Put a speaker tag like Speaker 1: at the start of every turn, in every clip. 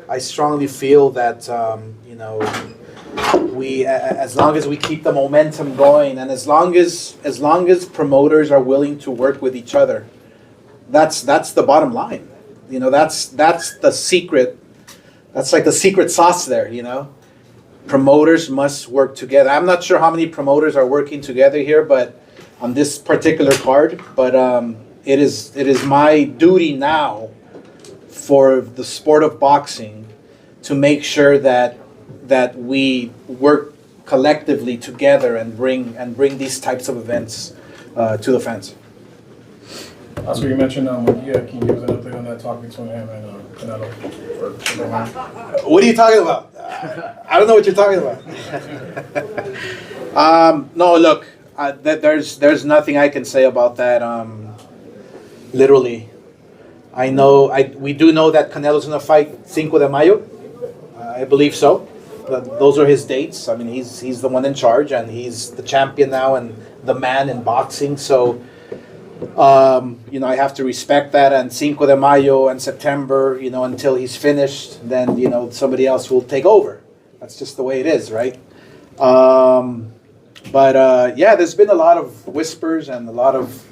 Speaker 1: I strongly feel that we, as long as we keep the momentum going, and as long as promoters are willing to work with each other, that's the bottom line. That's the secret. That's like the secret sauce there. Promoters must work together. I'm not sure how many promoters are working together here, but on this particular card, but it is my duty now for the sport of boxing to make sure that we work collectively together and bring these types of events to the fans.
Speaker 2: Also, you mentioned Hoya. Can you give us an update on that talk between him and Canelo?
Speaker 1: What are you talking about? I don't know what you're talking about. No, look, there's nothing I can say about that. Literally, we do know that Canelo's gonna fight 5 de Mayo. I believe so. Those are his dates. I mean, he's the one in charge, and he's the champion now and the man in boxing. So, I have to respect that. And 5 de Mayo and September, until he's finished, then somebody else will take over. That's just the way it is, right? But there's been a lot of whispers and a lot of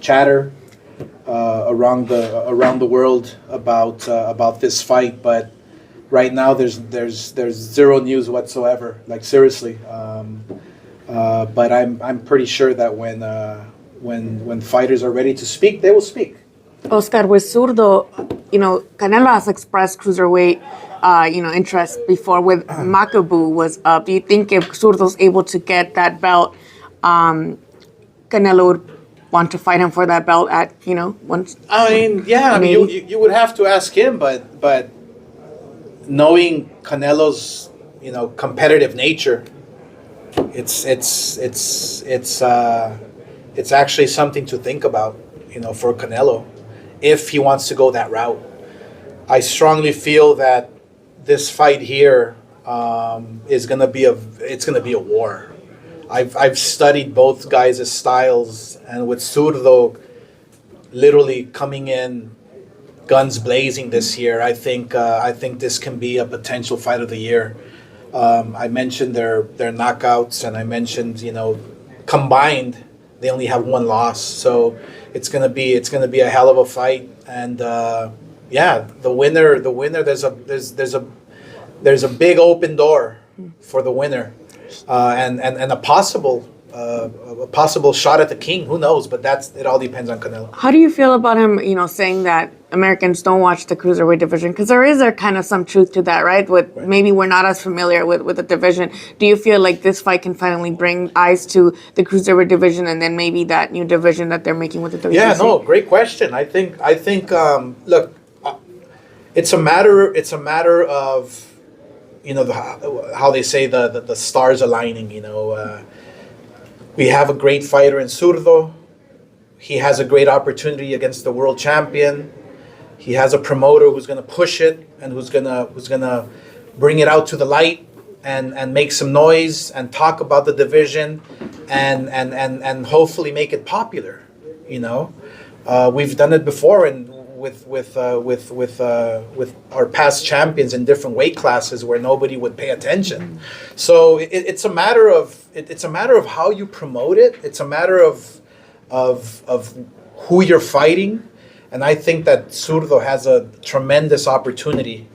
Speaker 1: chatter around the world about this fight, but right now there's zero news whatsoever. Like, seriously. But I'm pretty sure that when fighters are ready to speak, they will speak.
Speaker 3: Oscar, with Zurdo, Canelo has expressed cruiserweight, interest before with Makabu was up. Do you think if Zurdo's able to get that belt, Canelo would want to fight him for that belt at, once?
Speaker 1: I mean, yeah, you would have to ask him, but knowing Canelo's, competitive nature, it's actually something to think about, for Canelo, if he wants to go that route. I strongly feel that this fight here is gonna be a war. I've studied both guys' styles, and with Zurdo literally coming in guns blazing this year, I think this can be a potential fight of the year. I mentioned their knockouts, and I mentioned combined they only have one loss, so it's gonna be a hell of a fight. And the winner there's a big open door for the winner, and a possible shot at the king. Who knows? But it all depends on Canelo.
Speaker 3: How do you feel about him, saying that Americans don't watch the cruiserweight division? Because there is kind of some truth to that, right? Maybe we're not as familiar with the division. Do you feel like this fight can finally bring eyes to the cruiserweight division, and then maybe that new division that they're making with the WBC?
Speaker 1: Yeah, no, great question. I think look, it's a matter of how they say the stars aligning. We have a great fighter in Zurdo. He has a great opportunity against the world champion. He has a promoter who's going to push it and who's gonna bring it out to the light and make some noise and talk about the division and hopefully make it popular. We've done it before, and with our past champions in different weight classes where nobody would pay attention. So it's a matter of how you promote it. It's a matter of who you're fighting, and I think that Zurdo has a tremendous opportunity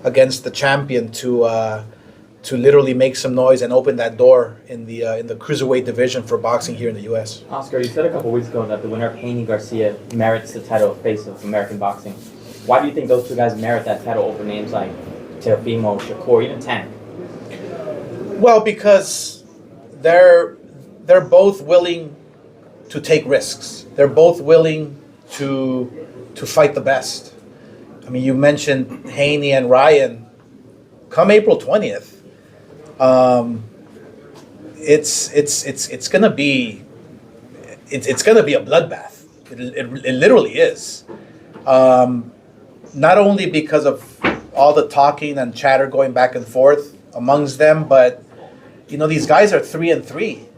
Speaker 1: against the champion to literally make some noise and open that door in the cruiserweight division for boxing here in the U.S.
Speaker 4: Oscar, you said a couple weeks ago that the winner of Haney Garcia merits the title of face of American boxing. Why do you think those two guys merit that title over names like Teofimo, Shakur, even Tank?
Speaker 1: Well, because they're both willing to take risks. They're both willing to fight the best. I mean, you mentioned Haney and Ryan. Come April 20th, it's gonna be a bloodbath. It literally is. Not only because of all the talking and chatter going back and forth amongst them, but these guys are 3-3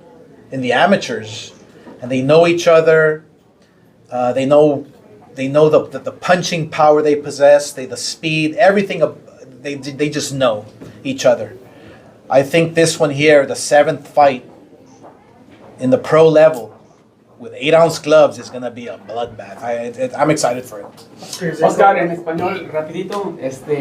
Speaker 1: in the amateurs, and they know each other. They know They know the punching power they possess, the speed, everything. They just know each other. I think this one here, the 7th fight in the pro level with 8-ounce gloves, is going to be a bloodbath. I'm excited for it.
Speaker 5: Oscar, en español, rapidito,